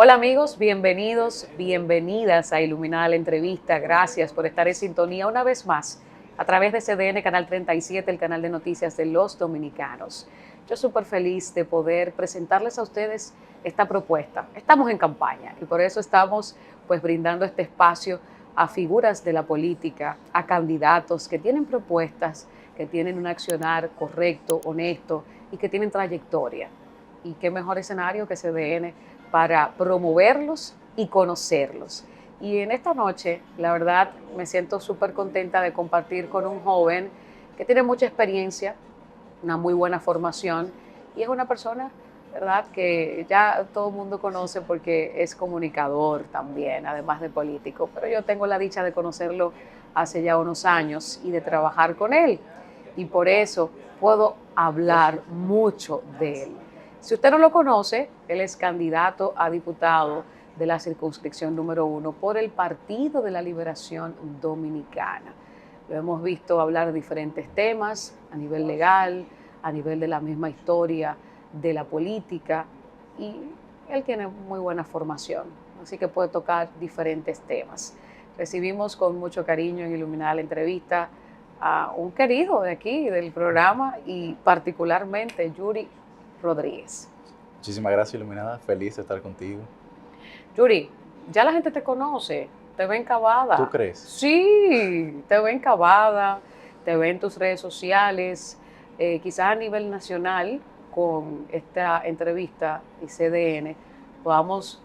Hola amigos, bienvenidos, bienvenidas a Iluminada la Entrevista. Gracias por estar en sintonía una vez más a través de CDN Canal 37, el canal de noticias de los dominicanos. Yo súper feliz de poder presentarles a ustedes esta propuesta. Estamos en campaña y por eso estamos pues brindando este espacio a figuras de la política, a candidatos que tienen propuestas, que tienen un accionar correcto, honesto y que tienen trayectoria. Y qué mejor escenario que CDN para promoverlos y conocerlos. Y en esta noche, la verdad, me siento súper contenta de compartir con un joven que tiene mucha experiencia, una muy buena formación y es una persona, ¿verdad?, que ya todo el mundo conoce porque es comunicador también, además de político. Pero yo tengo la dicha de conocerlo hace ya unos años y de trabajar con él. Y por eso puedo hablar mucho de él. Si usted no lo conoce, él es candidato a diputado de la circunscripción número 1 por el Partido de la Liberación Dominicana. Lo hemos visto hablar de diferentes temas a nivel legal, a nivel de la misma historia de la política, y él tiene muy buena formación, así que puede tocar diferentes temas. Recibimos con mucho cariño en Iluminada la Entrevista a un querido de aquí, del programa, y particularmente Yuri Rodríguez. Muchísimas gracias, Iluminada. Feliz de estar contigo. Yuri, ya la gente te conoce, te ve ¿Tú encabada. crees? Sí, te ve encabada, te ve en tus redes sociales, quizás a nivel nacional, con esta entrevista y CDN, podamos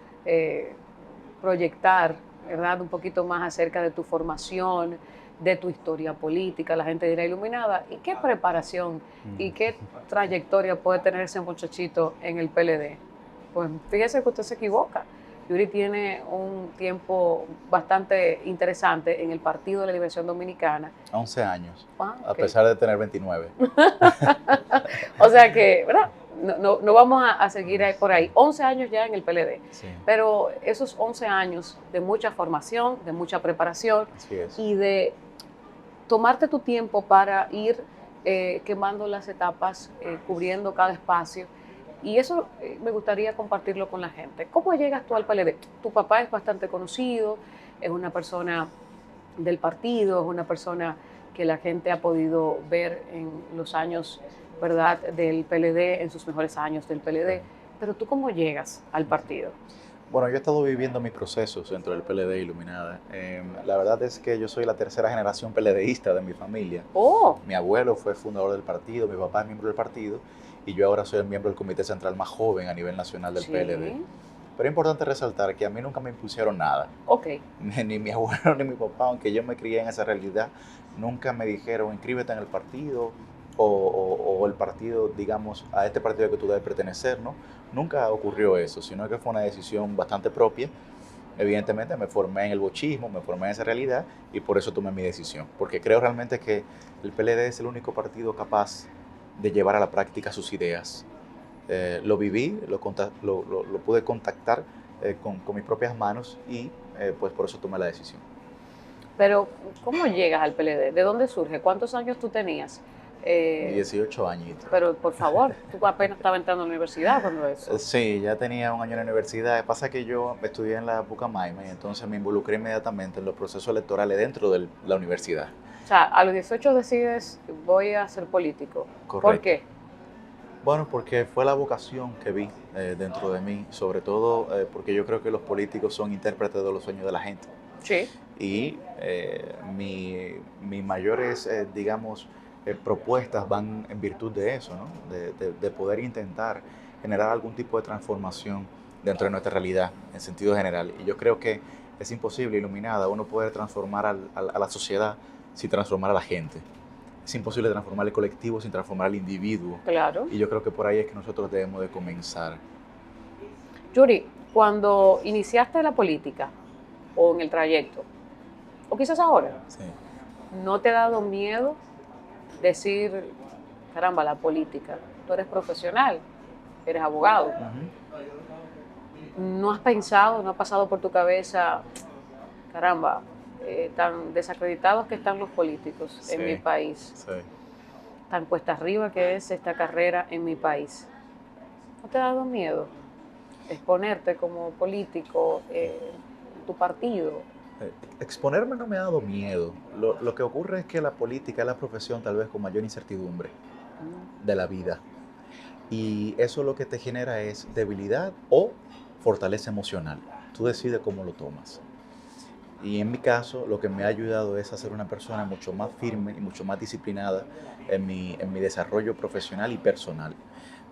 proyectar, ¿verdad?, un poquito más acerca de tu formación, de tu historia política. La gente dirá Iluminada, ¿y qué preparación y qué trayectoria puede tener ese muchachito en el PLD? Pues fíjese que usted se equivoca. Yuri tiene un tiempo bastante interesante en el Partido de la Liberación Dominicana. 11 años, a Okay. pesar de tener 29. O sea que, ¿verdad? No vamos a seguir por ahí. 11 años ya en el PLD. Sí, Pero esos 11 años de mucha formación, de mucha preparación así es. y de tomarte tu tiempo para ir quemando las etapas, cubriendo cada espacio. Y eso me gustaría compartirlo con la gente. ¿Cómo llegas tú al PLD? Tu papá es bastante conocido, es una persona del partido, es una persona que la gente ha podido ver en los años, ¿verdad?, del PLD, en sus mejores años del PLD. Pero tú, ¿cómo llegas al partido? Bueno, yo he estado viviendo mis procesos dentro del PLD, Iluminada. La verdad es que yo soy la tercera generación PLDista de mi familia. Oh, Mi abuelo fue fundador del partido, mi papá es miembro del partido y yo ahora soy el miembro del comité central más joven a nivel nacional del PLD. sí, Pero es importante resaltar que a mí nunca me impusieron nada. ok. Ni mi abuelo ni mi papá, aunque yo me crié en esa realidad, nunca me dijeron inscríbete en el partido o el partido, digamos, a este partido que tú debes pertenecer, ¿no? Nunca ocurrió eso, sino que fue una decisión bastante propia. Evidentemente me formé en el bochismo, me formé en esa realidad y por eso tomé mi decisión, porque creo realmente que el PLD es el único partido capaz de llevar a la práctica sus ideas. Lo viví, lo pude contactar con mis propias manos y pues por eso tomé la decisión. Pero, ¿cómo llegas al PLD? ¿De dónde surge? ¿Cuántos años tú tenías? Eh, 18 añitos. pero, por favor, tú apenas estabas entrando a la universidad cuando eso. Sí, ya tenía un año en la universidad. Pasa que yo estudié en la Pucamaima y entonces me involucré inmediatamente en los procesos electorales dentro de la universidad. O sea, a los 18 decides, voy a ser político. ¿Por Correcto. qué? Bueno, porque fue la vocación que vi dentro de mí, sobre todo porque yo creo que los políticos son intérpretes de los sueños de la gente. Sí. Y mis mayores, digamos, propuestas van en virtud de eso, ¿no? De poder intentar generar algún tipo de transformación dentro de nuestra realidad, en sentido general. Y yo creo que es imposible, Iluminada, uno poder transformar a la sociedad sin transformar a la gente. Es imposible transformar el colectivo sin transformar al individuo. Claro. Y yo creo que por ahí es que nosotros debemos de comenzar. Yuri, cuando iniciaste la política o en el trayecto, o quizás ahora, Sí. ¿no te ha dado miedo decir, caramba, la política? Tú eres profesional, eres abogado. Ujú. ¿No has pensado, no ha pasado por tu cabeza, caramba, tan desacreditados que están los políticos en mi Sí, país, sí. tan cuesta arriba que es esta carrera en mi país? ¿No te ha dado miedo? exponerte como político en tu partido? Exponerme no me ha dado miedo. Lo que ocurre es que la política es la profesión tal vez con mayor incertidumbre de la vida. Y eso lo que te genera es debilidad o fortaleza emocional. Tú decides cómo lo tomas. Y en mi caso, lo que me ha ayudado es a ser una persona mucho más firme y mucho más disciplinada en mi desarrollo profesional y personal.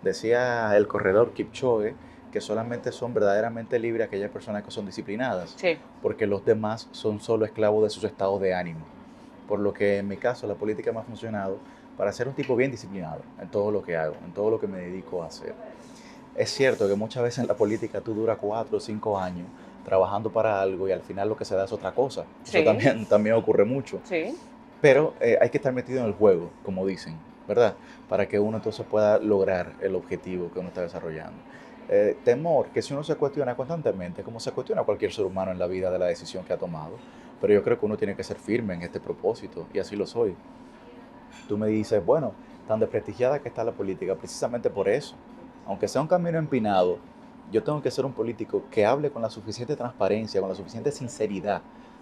Decía el corredor Kipchoge que solamente son verdaderamente libres aquellas personas que son disciplinadas, Sí. porque los demás son solo esclavos de sus estados de ánimo. Por lo que en mi caso la política me ha funcionado para ser un tipo bien disciplinado en todo lo que hago, en todo lo que me dedico a hacer. Es cierto que muchas veces en la política tú duras 4 o 5 años trabajando para algo y al final lo que se da es otra cosa. Eso Sí. también ocurre mucho. Sí. Pero hay que estar metido en el juego, como dicen, ¿verdad? Para que uno entonces pueda lograr el objetivo que uno está desarrollando. Temor, que si uno se cuestiona constantemente, como se cuestiona cualquier ser humano en la vida de la decisión que ha tomado, pero yo creo que uno tiene que ser firme en este propósito, y así lo soy. Tú me dices, bueno, tan desprestigiada que está la política, precisamente por eso. Aunque sea un camino empinado, yo tengo que ser un político que hable con la suficiente transparencia, con la suficiente sinceridad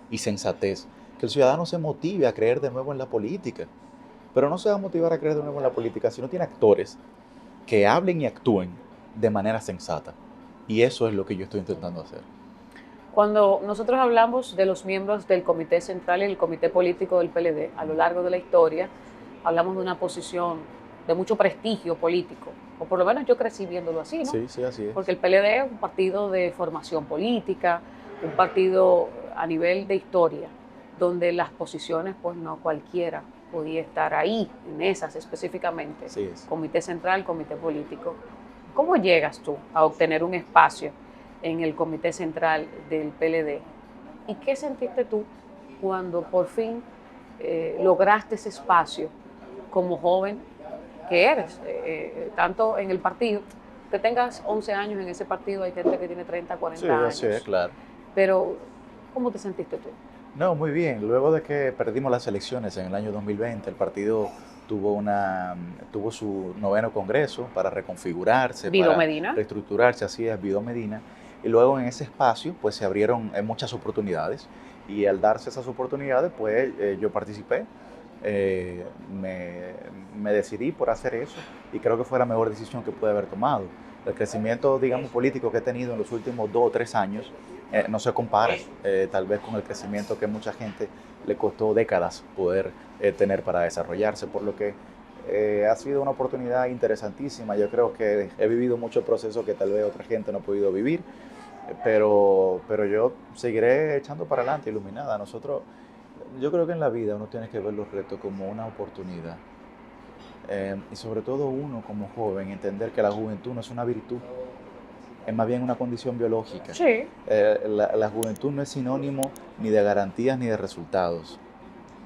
y sensatez, que el ciudadano se motive a creer de nuevo en la política. Pero no se va a motivar a creer de nuevo en la política si no tiene actores que hablen y actúen de manera sensata. Y eso es lo que yo estoy intentando hacer. Cuando nosotros hablamos de los miembros del Comité Central y el Comité Político del PLD a lo largo de la historia, hablamos de una posición de mucho prestigio político, o por lo menos yo crecí viéndolo así, ¿no? Sí, sí, así es. Porque el PLD es un partido de formación política, un partido a nivel de historia, donde las posiciones, pues no cualquiera podía estar ahí, en esas específicamente, Así es. Comité Central, Comité Político. ¿Cómo llegas tú a obtener un espacio en el Comité Central del PLD? ¿Y qué sentiste tú cuando por fin lograste ese espacio como joven que eres? Tanto en el partido, que tengas 11 años en ese partido, hay gente que tiene 30, 40 Sí, años. así es, claro. Pero, ¿cómo te sentiste tú? No, muy bien. Luego de que perdimos las elecciones en el año 2020, el partido tuvo su noveno congreso para reconfigurarse, Vido para Medina. reestructurarse, así es, Vido Medina. Y luego en ese espacio pues se abrieron muchas oportunidades y al darse esas oportunidades pues yo participé, eh, me, me decidí por hacer eso y creo que fue la mejor decisión que pude haber tomado. El crecimiento, digamos, político que he tenido en los últimos 2 o 3 años no se compara tal vez con el crecimiento que mucha gente le costó décadas poder tener para desarrollarse, por lo que ha sido una oportunidad interesantísima. Yo creo que he vivido muchos procesos que tal vez otra gente no ha podido vivir, pero yo seguiré echando para adelante, iluminada. Yo creo que en la vida uno tiene que ver los retos como una oportunidad. Y sobre todo uno como joven, entender que la juventud no es una virtud, es más bien una condición biológica. Sí. La juventud no es sinónimo ni de garantías ni de resultados.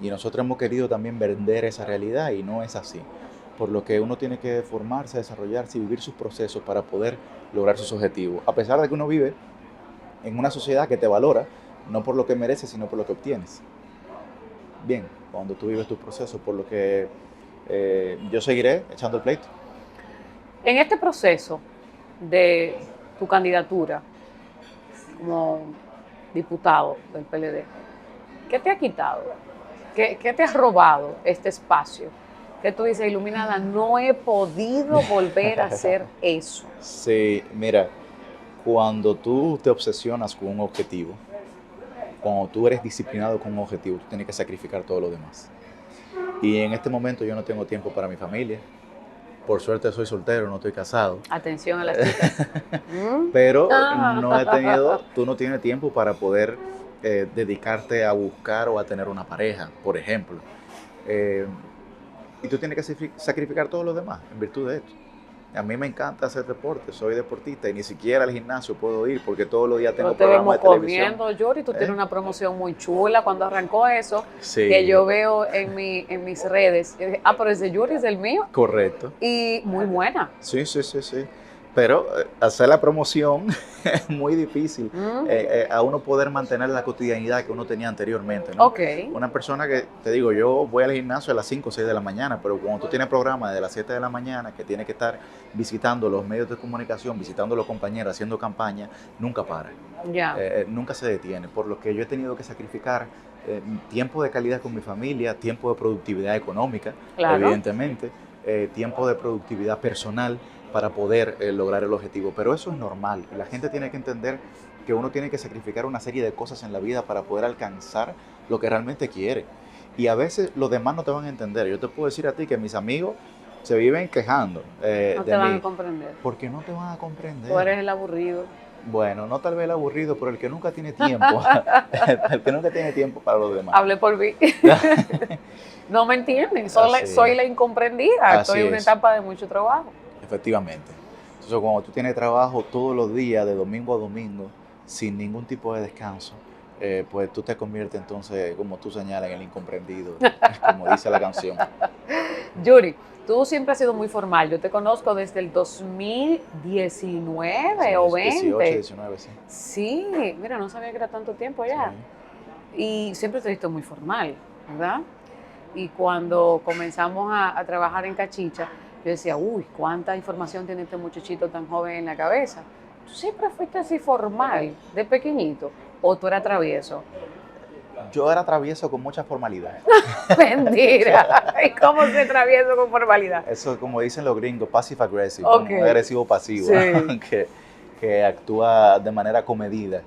Y nosotros hemos querido también vender esa realidad y no es así. Por lo que uno tiene que formarse, desarrollarse y vivir sus procesos para poder lograr sus objetivos. A pesar de que uno vive en una sociedad que te valora, no por lo que mereces, sino por lo que obtienes. Bien, cuando tú vives tus procesos, por lo que yo seguiré echando el pleito. En este proceso de tu candidatura como diputado del PLD, ¿qué te ha quitado? ¿Qué te ha robado este espacio? Que tú dices, iluminada, no he podido volver a hacer eso. Sí, mira, cuando tú te obsesionas con un objetivo, cuando tú eres disciplinado con un objetivo, tú tienes que sacrificar todo lo demás. Y en este momento yo no tengo tiempo para mi familia. Por suerte soy soltero, no estoy casado. Atención a las chicas. Pero tú no tienes tiempo para poder dedicarte a buscar o a tener una pareja, por ejemplo. Y tú tienes que sacrificar todo lo demás en virtud de esto. A mí me encanta hacer deporte, soy deportista y ni siquiera al gimnasio puedo ir porque todos los días tengo No te programas vemos de televisión. comiendo, Yuri, tú tienes una promoción muy chula cuando arrancó eso, Sí. que yo veo en mis redes. Yo dije, pero ese Yuri es el mío. Correcto. Y muy buena. Sí, sí, sí, sí. Pero hacer la promoción es muy difícil, Mm, a uno poder mantener la cotidianidad que uno tenía anteriormente, ¿no? ok, Una persona que, te digo, yo voy al gimnasio a las 5 o 6 de la mañana, pero cuando tú tienes programa de las 7 de la mañana, que tienes que estar visitando los medios de comunicación, visitando a los compañeros, haciendo campaña, nunca para, ya, nunca se detiene, por lo que yo he tenido que sacrificar tiempo de calidad con mi familia, tiempo de productividad económica, claro. evidentemente, tiempo de productividad personal para poder lograr el objetivo. Pero eso es normal. La gente tiene que entender que uno tiene que sacrificar una serie de cosas en la vida para poder alcanzar lo que realmente quiere. Y a veces los demás no te van a entender. Yo te puedo decir a ti que mis amigos se viven quejando No te de van a mí comprender. porque no te van a Tú comprender. eres el aburrido. Bueno, no tal vez el aburrido, pero el que nunca tiene tiempo, el que nunca tiene tiempo para los demás. Hablé por mí. No me entienden, Así, soy la incomprendida. Estoy así en una es, etapa de mucho trabajo. efectivamente. Entonces, cuando tú tienes trabajo todos los días, de domingo a domingo, sin ningún tipo de descanso, pues tú te conviertes entonces, como tú señalas, en el incomprendido, como dice la canción. Yuri, tú siempre has sido muy formal. Yo te conozco desde el 2019 o 18, 20. 19, sí. Sí, mira, no sabía que era tanto tiempo Sí. ya. Y siempre te he visto muy formal, ¿verdad? Y cuando comenzamos a trabajar en Cachicha, yo decía, uy, cuánta información tiene este muchachito tan joven en la cabeza. ¿Tú siempre fuiste así formal, de pequeñito? ¿O tú eras travieso? Yo era travieso con mucha formalidad. Mentira. ¿Y cómo se travieso con formalidad? Eso, como dicen los gringos, passive aggressive, Ok, un agresivo pasivo, sí. que, que actúa de manera comedida.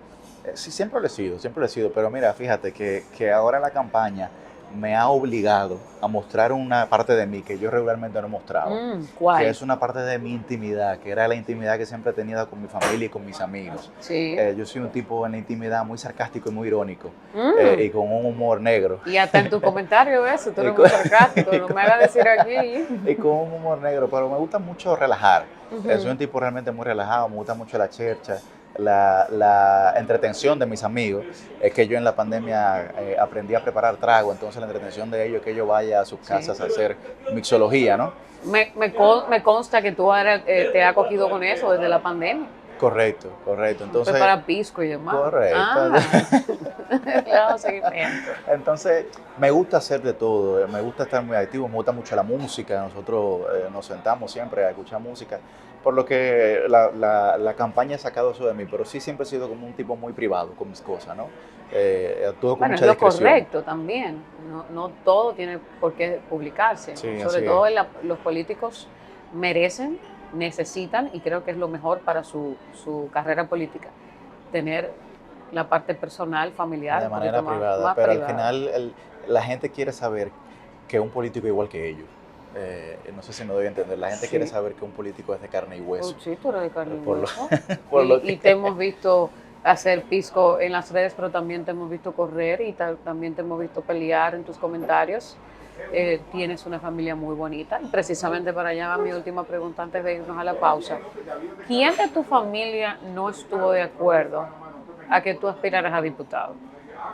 Sí, siempre lo he sido, pero mira, fíjate que ahora la campaña me ha obligado a mostrar una parte de mí que yo regularmente no mostraba, que ¿Cuál? es una parte de mi intimidad, que era la intimidad que siempre he tenido con mi familia y con mis amigos. Sí. Yo soy un tipo en la intimidad muy sarcástico y muy irónico, Mm. y con un humor negro. Y hasta en tu comentario eso, tú Y eres con, muy sarcástico, no me hagas decir aquí. y con un humor negro, pero me gusta mucho relajar. Soy Ujú. un tipo realmente muy relajado, me gusta mucho la chercha, la entretención de mis amigos. Es que yo en la pandemia aprendí a preparar trago, entonces la entretención de ellos es que yo vaya a sus Sí. casas a hacer mixología, ¿no? Me consta que tú te has acogido con eso desde la pandemia. Correcto, correcto. Entonces, Preparar pisco y demás. correcto. Ah, le damos seguimiento. Entonces, me gusta hacer de todo, me gusta estar muy activo, me gusta mucho la música, nosotros nos sentamos siempre a escuchar música, por lo que la campaña ha sacado eso de mí, pero sí siempre he sido como un tipo muy privado con mis cosas, ¿no? Actúo con Bueno, es mucha lo discreción. correcto también. No, no todo tiene por qué publicarse. Sí, Sobre así es. todo los políticos merecen, necesitan, y creo que es lo mejor para su carrera política, tener la parte personal, familiar, De un poquito manera más, privada, más pero al privada. final la gente quiere saber que un político es igual que ellos. No sé si me doy a entender, la gente quiere Sí. saber que un político es de carne y hueso. Sí, tú eres de carne y Por lo, hueso. por lo Y te que... hemos visto hacer pisco en las redes, pero también te hemos visto correr y también te hemos visto pelear en tus comentarios. Tienes una familia muy bonita. Y precisamente para allá va mi última pregunta antes de irnos a la pausa. ¿Quién de tu familia no estuvo de acuerdo a que tú aspiraras a diputado?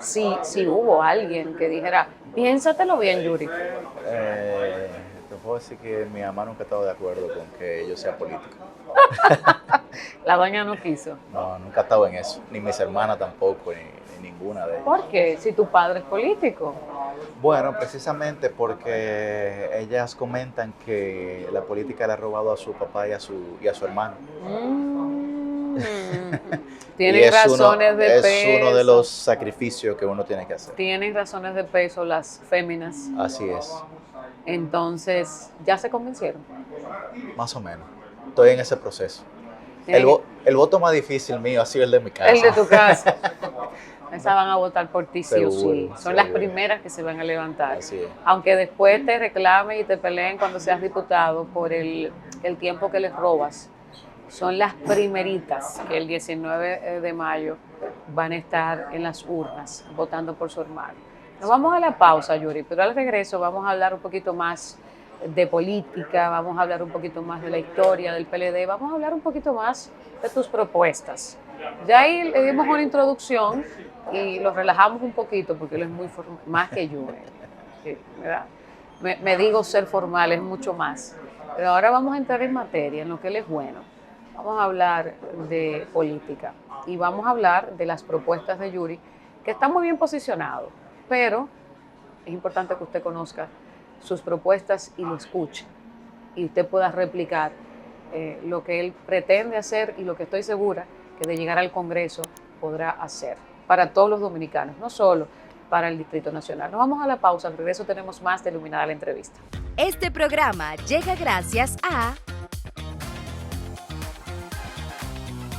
Si hubo alguien que dijera, piénsatelo bien, Yuri. Eh, Te puedo decir que mi mamá nunca ha estado de acuerdo con que yo sea político. La doña no quiso. No, nunca ha estado en eso. Ni mis hermanas tampoco, ni ninguna de ellas. ¿Por qué? Si tu padre es político. Bueno, precisamente porque ellas comentan que la política le ha robado a su papá y a su hermano. Mm, Y tienen razones de es uno de peso. los sacrificios que uno tiene que hacer. Tienen razones de peso las féminas. Así es, Entonces, ¿ya se convencieron? más o menos. Estoy en ese proceso. Tienen El voto más difícil mío ha sido el de mi casa. el de tu casa. Esas van a votar por ti sí o sí. Seguro, Son las seguro. primeras que se van a levantar. Así es. Aunque después te reclamen y te peleen cuando seas diputado por el tiempo que les robas. Son las primeritas que el 19 de mayo van a estar en las urnas votando por su hermano. Nos vamos a la pausa, Yuri, pero al regreso vamos a hablar un poquito más de política, vamos a hablar un poquito más de la historia del PLD, vamos a hablar un poquito más de tus propuestas. Ya ahí le dimos una introducción y lo relajamos un poquito porque él es muy formal, más que yo. ¿Verdad? Me digo ser formal, es mucho más. Pero ahora vamos a entrar en materia, en lo que él es bueno. Vamos a hablar de política y vamos a hablar de las propuestas de Yuri, que está muy bien posicionado, pero es importante que usted conozca sus propuestas y lo escuche y usted pueda replicar lo que él pretende hacer y lo que estoy segura que de llegar al Congreso podrá hacer para todos los dominicanos, no solo para el Distrito Nacional. Nos vamos a la pausa, al regreso tenemos más de Iluminada la Entrevista. Este programa llega gracias a...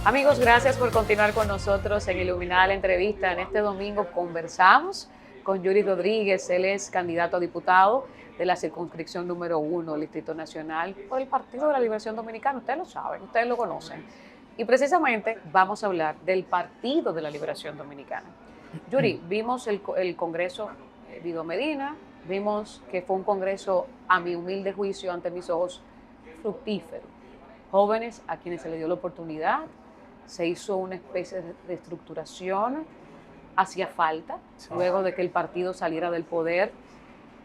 Amigos, gracias por continuar con nosotros en Iluminada la Entrevista. En este domingo conversamos con Yuri Rodríguez. Él es candidato a diputado de la circunscripción número 1 del Distrito Nacional por el Partido de la Liberación Dominicana. Ustedes lo saben, ustedes lo conocen. Y precisamente vamos a hablar del Partido de la Liberación Dominicana. Yuri, vimos el Congreso Guido Medina, vimos que fue un congreso, a mi humilde juicio, ante mis ojos, fructífero. Jóvenes a quienes se les dio la oportunidad, se hizo una especie de estructuración, hacía falta, luego de que el partido saliera del poder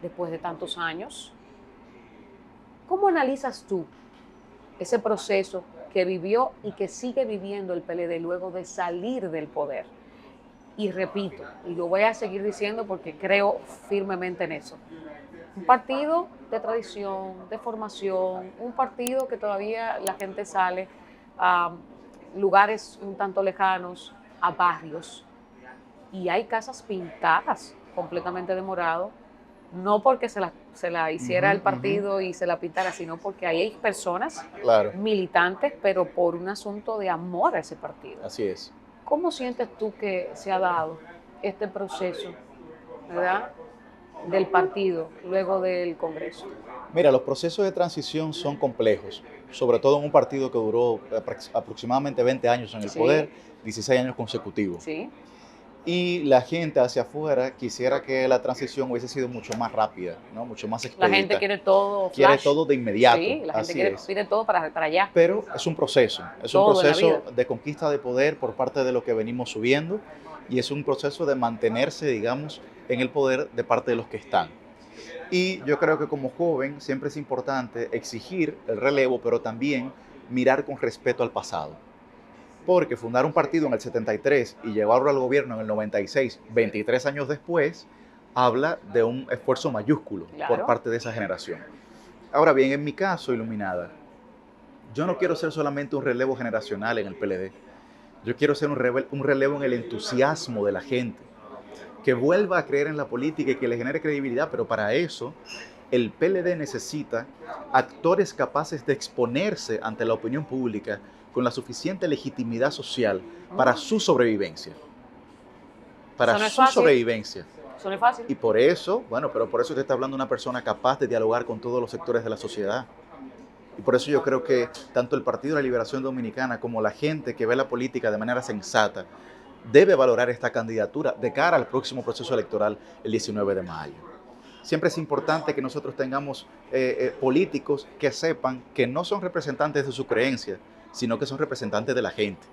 después de tantos años. ¿Cómo analizas tú ese proceso que vivió y que sigue viviendo el PLD luego de salir del poder? Y repito, y lo voy a seguir diciendo porque creo firmemente en eso. Un partido de tradición, de formación, un partido que todavía la gente sale a lugares un tanto lejanos, a barrios, y hay casas pintadas completamente de morado, no porque se la hiciera el partido y se la pintara, sino porque ahí hay personas militantes, pero por un asunto de amor a ese partido. Así es. ¿Cómo sientes tú que se ha dado este proceso, ¿verdad?, del partido luego del Congreso? Mira, los procesos de transición son complejos, sobre todo en un partido que duró aproximadamente 20 años en el poder, 16 años consecutivos. Sí. Y la gente hacia afuera quisiera que la transición hubiese sido mucho más rápida, ¿no? Mucho más expedita. La gente quiere todo flash. Quiere todo de inmediato. Sí, la gente pide todo para allá. Pero es un proceso de conquista de poder por parte de lo que venimos subiendo y es un proceso de mantenerse, digamos, en el poder de parte de los que están. Y yo creo que como joven siempre es importante exigir el relevo, pero también mirar con respeto al pasado. Porque fundar un partido en el 73 y llevarlo al gobierno en el 96, 23 años después, habla de un esfuerzo mayúsculo por parte de esa generación. Ahora bien, en mi caso, Iluminada, yo no quiero ser solamente un relevo generacional en el PLD. Yo quiero ser un relevo en el entusiasmo de la gente, que vuelva a creer en la política y que le genere credibilidad, pero para eso el PLD necesita actores capaces de exponerse ante la opinión pública con la suficiente legitimidad social para su sobrevivencia. Para su sobrevivencia. Eso no es fácil. Y por eso, pero por eso te está hablando una persona capaz de dialogar con todos los sectores de la sociedad. Y por eso yo creo que tanto el Partido de la Liberación Dominicana como la gente que ve la política de manera sensata debe valorar esta candidatura de cara al próximo proceso electoral el 19 de mayo. Siempre es importante que nosotros tengamos políticos que sepan que no son representantes de su creencia, sino que son representantes de la gente.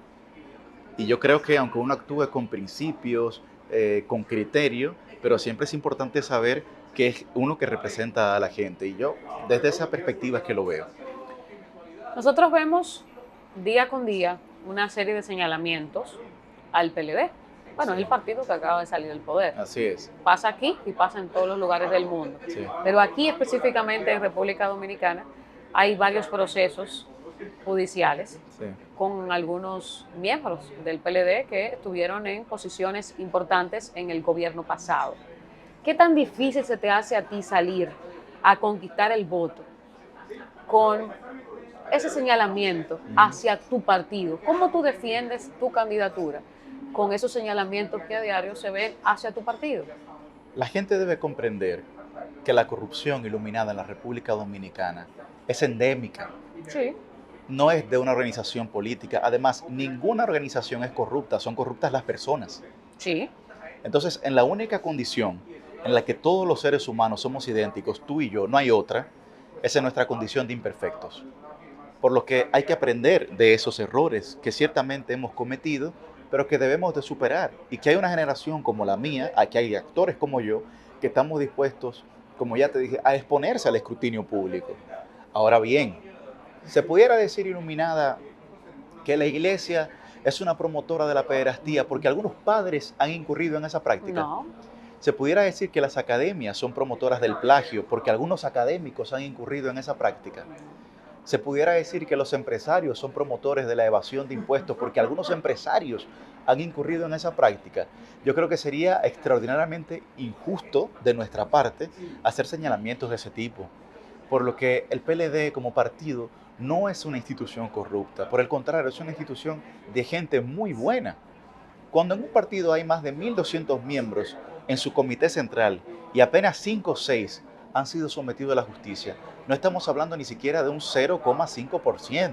Y yo creo que aunque uno actúe con principios, con criterio, pero siempre es importante saber que es uno que representa a la gente. Y yo desde esa perspectiva es que lo veo. Nosotros vemos día con día una serie de señalamientos al PLD. Bueno, es el partido que acaba de salir del poder. Así es. Pasa aquí y pasa en todos los lugares del mundo. Sí. Pero aquí específicamente en República Dominicana hay varios procesos judiciales con algunos miembros del PLD que estuvieron en posiciones importantes en el gobierno pasado. ¿Qué tan difícil se te hace a ti salir a conquistar el voto con ese señalamiento hacia tu partido? ¿Cómo tú defiendes tu candidatura con esos señalamientos que a diario se ven hacia tu partido? La gente debe comprender que la corrupción Iluminada en la República Dominicana es endémica. Sí. No es de una organización política. Además, ninguna organización es corrupta, son corruptas las personas. Sí. Entonces, en la única condición en la que todos los seres humanos somos idénticos, tú y yo, no hay otra, esa es nuestra condición de imperfectos. Por lo que hay que aprender de esos errores que ciertamente hemos cometido, pero que debemos de superar. Y que hay una generación como la mía, aquí hay actores como yo, que estamos dispuestos, como ya te dije, a exponerse al escrutinio público. Ahora bien, se pudiera decir Iluminada, que la iglesia es una promotora de la pederastía porque algunos padres han incurrido en esa práctica. No. Se pudiera decir que las academias son promotoras del plagio porque algunos académicos han incurrido en esa práctica. Se pudiera decir que los empresarios son promotores de la evasión de impuestos porque algunos empresarios han incurrido en esa práctica. Yo creo que sería extraordinariamente injusto de nuestra parte hacer señalamientos de ese tipo, por lo que el PLD como partido no es una institución corrupta, por el contrario, es una institución de gente muy buena. Cuando en un partido hay más de 1.200 miembros en su comité central y apenas 5 o 6 han sido sometidos a la justicia, no estamos hablando ni siquiera de un 0,5%.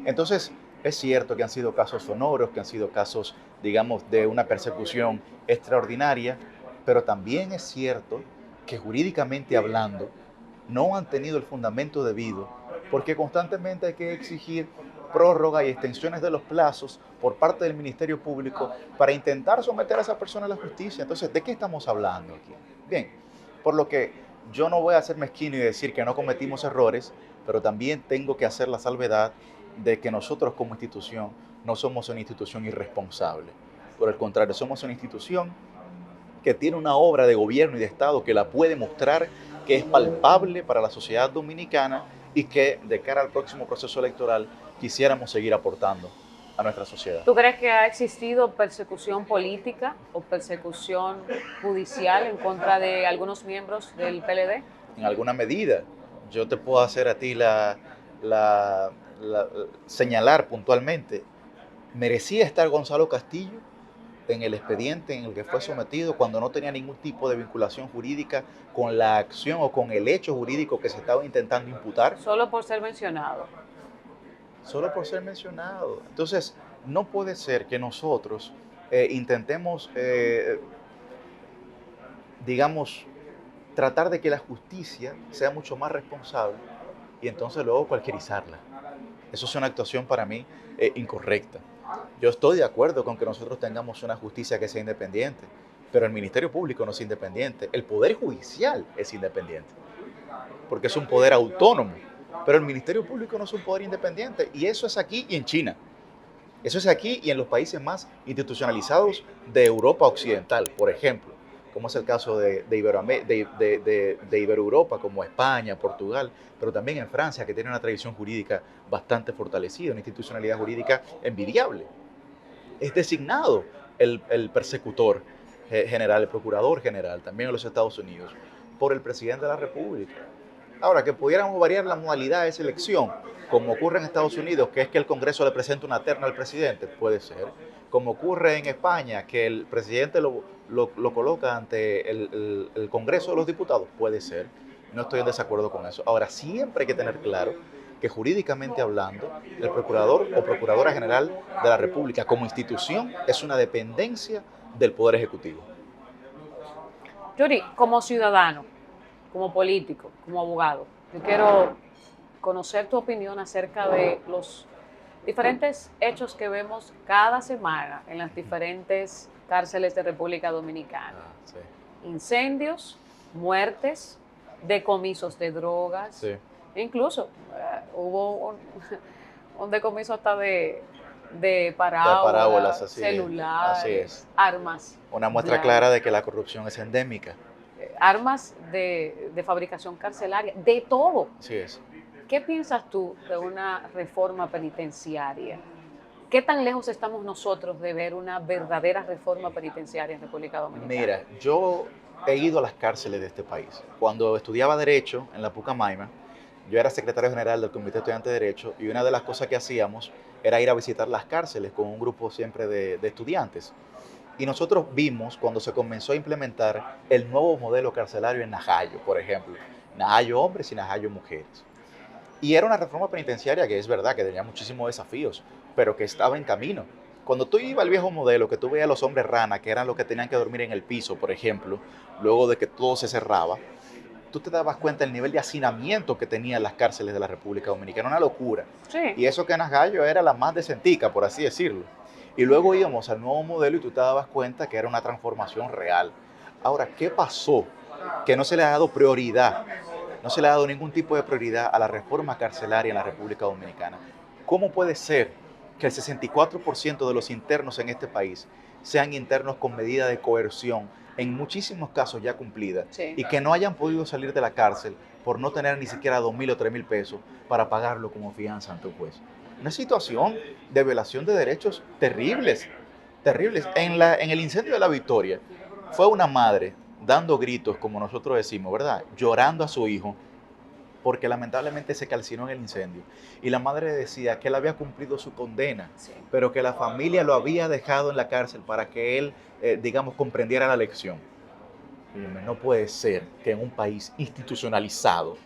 Entonces, es cierto que han sido casos sonoros, que han sido casos, digamos, de una persecución extraordinaria, pero también es cierto que jurídicamente hablando no han tenido el fundamento debido, porque constantemente hay que exigir prórroga y extensiones de los plazos por parte del Ministerio Público para intentar someter a esa persona a la justicia. Entonces, ¿de qué estamos hablando aquí? Bien, por lo que yo no voy a ser mezquino y decir que no cometimos errores, pero también tengo que hacer la salvedad de que nosotros como institución no somos una institución irresponsable. Por el contrario, somos una institución que tiene una obra de gobierno y de Estado que la puede mostrar, que es palpable para la sociedad dominicana y que de cara al próximo proceso electoral quisiéramos seguir aportando a nuestra sociedad. ¿Tú crees que ha existido persecución política o persecución judicial en contra de algunos miembros del PLD? En alguna medida, yo te puedo hacer a ti señalar puntualmente, ¿merecía estar Gonzalo Castillo en el expediente en el que fue sometido cuando no tenía ningún tipo de vinculación jurídica con la acción o con el hecho jurídico que se estaba intentando imputar? Solo por ser mencionado. Solo por ser mencionado. Entonces, no puede ser que nosotros intentemos, digamos, tratar de que la justicia sea mucho más responsable y entonces luego cualquierizarla. Eso es una actuación para mí incorrecta. Yo estoy de acuerdo con que nosotros tengamos una justicia que sea independiente, pero el Ministerio Público no es independiente, el Poder Judicial es independiente, porque es un poder autónomo, pero el Ministerio Público no es un poder independiente, y eso es aquí y en China. Eso es aquí y en los países más institucionalizados de Europa Occidental, por ejemplo, como es el caso de Iberoeuropa, como España, Portugal, pero también en Francia, que tiene una tradición jurídica bastante fortalecida, una institucionalidad jurídica envidiable. Es designado el persecutor general, el procurador general, también en los Estados Unidos, por el presidente de la República. Ahora, que pudiéramos variar la modalidad de selección, como ocurre en Estados Unidos, que es que el Congreso le presenta una terna al presidente, puede ser. Como ocurre en España, que el presidente lo coloca ante el Congreso de los Diputados, puede ser. No estoy en desacuerdo con eso. Ahora, siempre hay que tener claro que jurídicamente hablando, el Procurador o Procuradora General de la República como institución es una dependencia del Poder Ejecutivo. Yuri, como ciudadano, como político, como abogado, yo quiero conocer tu opinión acerca de los diferentes hechos que vemos cada semana en las diferentes cárceles de República Dominicana. Sí. Incendios, muertes, decomisos de drogas, Sí. incluso hubo un decomiso hasta de parábolas, así celulares, así es. armas. Una muestra blancas, clara de que la corrupción es endémica. armas de fabricación carcelaria, de todo. Así es. ¿Qué piensas tú de una reforma penitenciaria? ¿Qué tan lejos estamos nosotros de ver una verdadera reforma penitenciaria en República Dominicana? Mira, yo he ido a las cárceles de este país. Cuando estudiaba Derecho en la Pucamaima, yo era secretario general del Comité Estudiante de Derecho y una de las cosas que hacíamos era ir a visitar las cárceles con un grupo siempre de estudiantes. Y nosotros vimos cuando se comenzó a implementar el nuevo modelo carcelario en Najayo, por ejemplo. Najayo hombres y Najayo mujeres. Y era una reforma penitenciaria que es verdad que tenía muchísimos desafíos, pero que estaba en camino. Cuando tú ibas al viejo modelo, que tú veías a los hombres rana, que eran los que tenían que dormir en el piso, por ejemplo, luego de que todo se cerraba, tú te dabas cuenta del nivel de hacinamiento que tenían las cárceles de la República Dominicana, una locura. Sí. Y eso que Najayo era la más decentica, por así decirlo. Y luego íbamos al nuevo modelo y tú te dabas cuenta que era una transformación real. Ahora, ¿qué pasó? Que no se le ha dado prioridad, no se le ha dado ningún tipo de prioridad a la reforma carcelaria en la República Dominicana. ¿Cómo puede ser que el 64% de los internos en este país sean internos con medida de coerción, en muchísimos casos ya cumplidas, Sí. y que no hayan podido salir de la cárcel por no tener ni siquiera 2.000 o 3.000 pesos para pagarlo como fianza ante un juez. Una situación de violación de derechos terribles, terribles. En el incendio de La Victoria, fue una madre dando gritos, como nosotros decimos, ¿verdad? Llorando a su hijo, porque lamentablemente se calcinó en el incendio. Y la madre decía que él había cumplido su condena, Sí. pero que la familia lo había dejado en la cárcel para que él, digamos, comprendiera la lección. Óyeme, no puede ser que en un país institucionalizado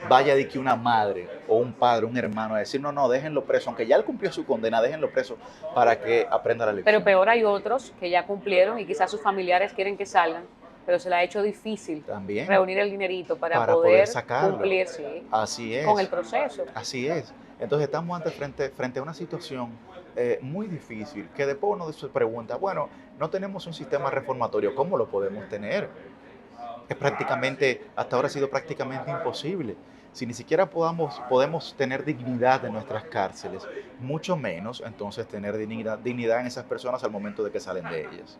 vaya de que una madre o un padre, un hermano, a decir, no, no, déjenlo preso, aunque ya él cumplió su condena, déjenlo preso para que aprenda la lección. Pero peor, hay otros que ya cumplieron y quizás sus familiares quieren que salgan, pero se le ha hecho difícil También reunir el dinerito para para poder poder sacarlo. cumplir, sí, Así es. con el proceso. Así es. Entonces estamos frente a una situación muy difícil, que después uno se pregunta, bueno, no tenemos un sistema reformatorio, ¿cómo lo podemos tener? Es prácticamente, hasta ahora ha sido prácticamente imposible. Si ni siquiera podemos tener dignidad en nuestras cárceles, mucho menos entonces tener dignidad en esas personas al momento de que salen de ellas.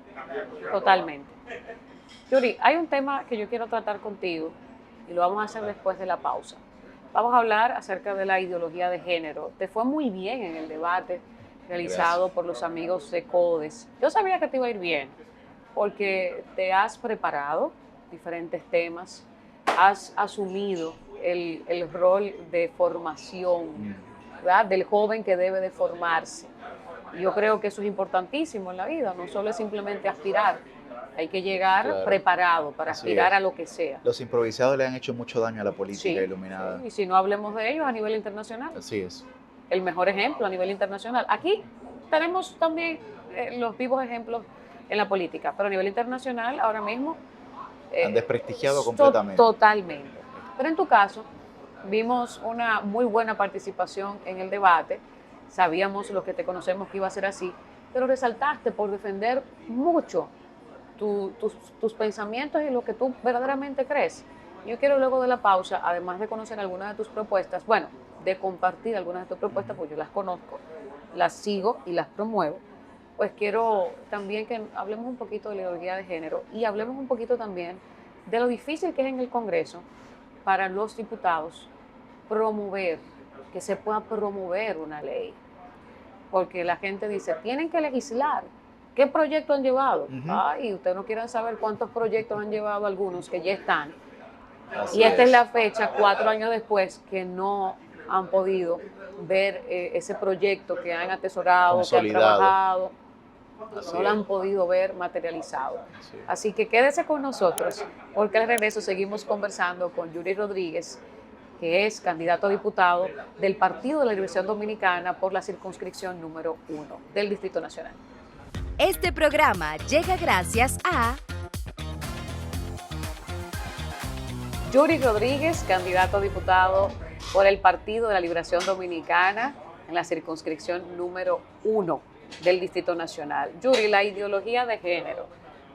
Totalmente. Yuri, hay un tema que yo quiero tratar contigo y lo vamos a hacer después de la pausa. Vamos a hablar acerca de la ideología de género. Te fue muy bien en el debate realizado por los amigos de CODES. Yo sabía que te iba a ir bien porque te has preparado diferentes temas, has asumido el rol de formación, ¿verdad? Del joven que debe de formarse. Yo creo que eso es importantísimo en la vida, no solo es simplemente aspirar, hay que llegar Claro. preparado para Así aspirar es. a lo que sea. Los improvisados le han hecho mucho daño a la política Sí, iluminada. sí, y si no hablemos de ellos a nivel internacional, Así es. el mejor ejemplo a nivel internacional. Aquí tenemos también los vivos ejemplos en la política, pero a nivel internacional ahora mismo Han desprestigiado completamente. Totalmente. Pero en tu caso, vimos una muy buena participación en el debate, sabíamos los que te conocemos que iba a ser así, pero resaltaste por defender mucho tus pensamientos y lo que tú verdaderamente crees. Yo quiero luego de la pausa, además de conocer algunas de tus propuestas, bueno, de compartir algunas de tus propuestas, porque yo las conozco, las sigo y las promuevo, pues quiero también que hablemos un poquito de la ideología de género y hablemos un poquito también de lo difícil que es en el Congreso para los diputados promover, que se pueda promover una ley. Porque la gente dice, tienen que legislar. ¿Qué proyectos han llevado? Ujú. Ay, ustedes no quieren saber cuántos proyectos han llevado algunos que ya están. Así Y esta es la fecha, 4 años después, que no han podido ver ese proyecto que han atesorado, que han Consolidado. trabajado, Así no lo es. han podido ver materializado. Así es. Así que quédese con nosotros, porque al regreso seguimos conversando con Yuri Rodríguez, que es candidato a diputado del Partido de la Liberación Dominicana por la circunscripción número 1 del Distrito Nacional. Este programa llega gracias a Yuri Rodríguez, candidato a diputado por el Partido de la Liberación Dominicana en la circunscripción número 1 del Distrito Nacional. Yuri, la ideología de género.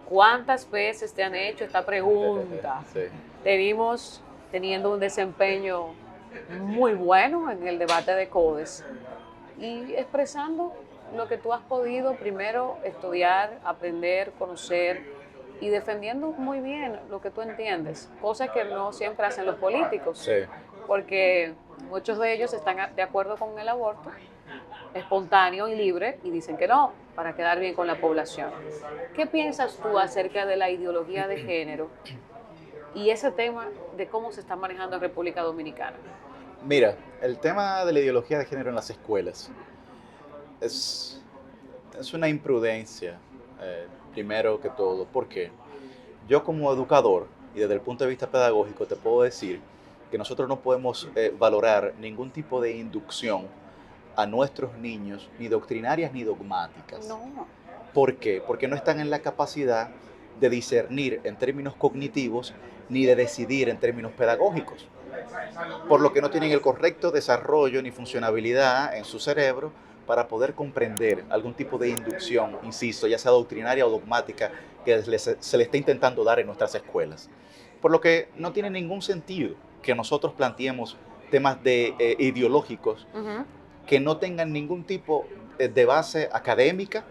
¿Cuántas veces te han hecho esta pregunta? Sí. Te vimos teniendo un desempeño muy bueno en el debate de CODES y expresando lo que tú has podido primero estudiar, aprender, conocer y defendiendo muy bien lo que tú entiendes, cosas que no siempre hacen los políticos, Sí. porque muchos de ellos están de acuerdo con el aborto espontáneo y libre y dicen que no, para quedar bien con la población. ¿Qué piensas tú acerca de la ideología de género y ese tema de cómo se está manejando en República Dominicana? Mira, el tema de la ideología de género en las escuelas es una imprudencia, primero que todo. ¿Por qué? Yo como educador y desde el punto de vista pedagógico te puedo decir que nosotros no podemos valorar ningún tipo de inducción a nuestros niños, ni doctrinarias ni dogmáticas. No. ¿Por qué? Porque no están en la capacidad de discernir en términos cognitivos ni de decidir en términos pedagógicos. Por lo que no tienen el correcto desarrollo ni funcionabilidad en su cerebro para poder comprender algún tipo de inducción, insisto, ya sea doctrinaria o dogmática, que se le está intentando dar en nuestras escuelas. Por lo que no tiene ningún sentido que nosotros planteemos temas ideológicos Ujú. que no tengan ningún tipo de base académica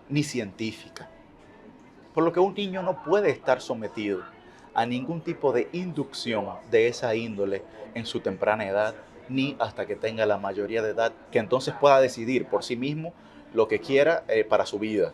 ni científica. Por lo que un niño no puede estar sometido a ningún tipo de inducción de esa índole en su temprana edad, ni hasta que tenga la mayoría de edad, que entonces pueda decidir por sí mismo lo que quiera para su vida.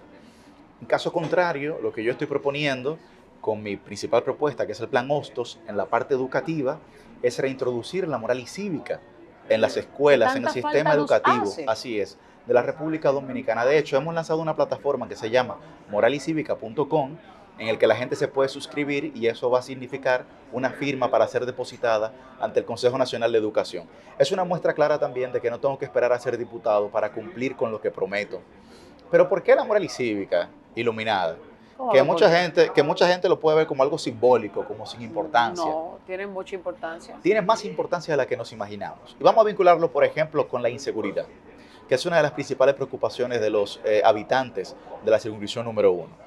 En caso contrario, lo que yo estoy proponiendo con mi principal propuesta, que es el Plan Hostos, en la parte educativa, es reintroducir la moral y cívica en las escuelas, en el sistema educativo, así es, de la República Dominicana. De hecho, hemos lanzado una plataforma que se llama moralycivica.com, en el que la gente se puede suscribir y eso va a significar una firma para ser depositada ante el Consejo Nacional de Educación. Es una muestra clara también de que no tengo que esperar a ser diputado para cumplir con lo que prometo. Pero ¿por qué la moral y cívica iluminada? Que mucha gente lo puede ver como algo simbólico, como sin importancia. No, tiene mucha importancia. Tiene más importancia de la que nos imaginamos. Y vamos a vincularlo, por ejemplo, con la inseguridad, que es una de las principales preocupaciones de los habitantes de la circunscripción número 1.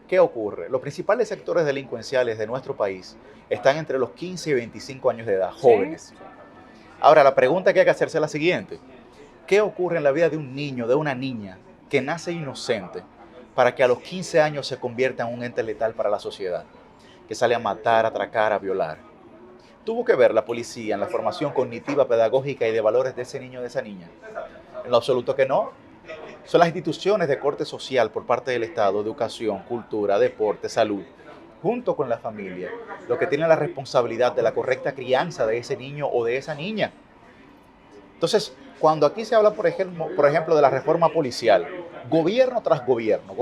¿Qué ocurre? Los principales sectores delincuenciales de nuestro país están entre los 15 y 25 años de edad, jóvenes. Sí. Ahora, la pregunta que hay que hacerse es la siguiente. ¿Qué ocurre en la vida de un niño, de una niña, que nace inocente para que a los 15 años se convierta en un ente letal para la sociedad, que sale a matar, a atracar, a violar? ¿Tuvo que ver la policía en la formación cognitiva, pedagógica y de valores de ese niño o de esa niña? En lo absoluto que no. Son las instituciones de corte social por parte del Estado, educación, cultura, deporte, salud, junto con la familia, lo que tiene la responsabilidad de la correcta crianza de ese niño o de esa niña. Entonces, cuando aquí se habla, por ejemplo, de la reforma policial, gobierno tras gobierno,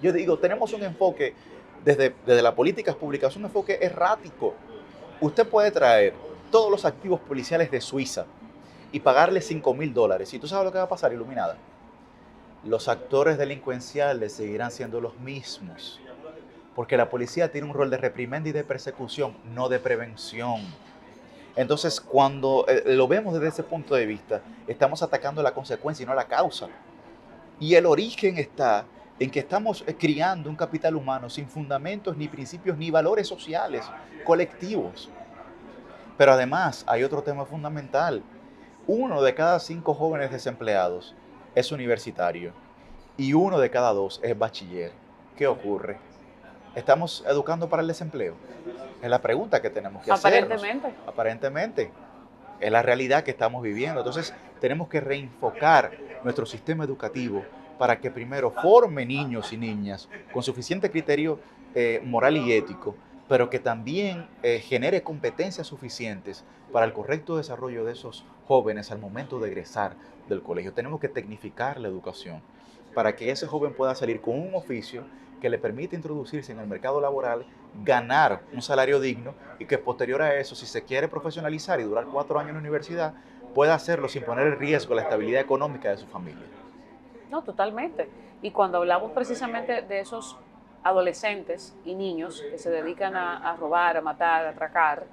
yo digo, tenemos un enfoque desde las políticas públicas, un enfoque errático. Usted puede traer todos los activos policiales de Suiza y pagarle $5,000. ¿Y tú sabes lo que va a pasar, Iluminada? Los actores delincuenciales seguirán siendo los mismos, porque la policía tiene un rol de reprimenda y de persecución, no de prevención. Entonces, cuando lo vemos desde ese punto de vista, estamos atacando la consecuencia y no la causa. Y el origen está en que estamos criando un capital humano sin fundamentos, ni principios, ni valores sociales colectivos. Pero además, hay otro tema fundamental. 1 de cada 5 jóvenes desempleados es universitario y 1 de cada 2 es bachiller. ¿Qué ocurre? ¿Estamos educando para el desempleo? Es la pregunta que tenemos que hacernos. Aparentemente. Es la realidad que estamos viviendo. Entonces, tenemos que reenfocar nuestro sistema educativo para que primero forme niños y niñas con suficiente criterio moral y ético, pero que también genere competencias suficientes para el correcto desarrollo de esos jóvenes al momento de egresar del colegio. Tenemos que tecnificar la educación para que ese joven pueda salir con un oficio que le permita introducirse en el mercado laboral, ganar un salario digno y que posterior a eso, si se quiere profesionalizar y durar 4 años en la universidad, pueda hacerlo sin poner en riesgo la estabilidad económica de su familia. No, totalmente. Y cuando hablamos precisamente de esos adolescentes y niños que se dedican a robar, a matar, a atracar,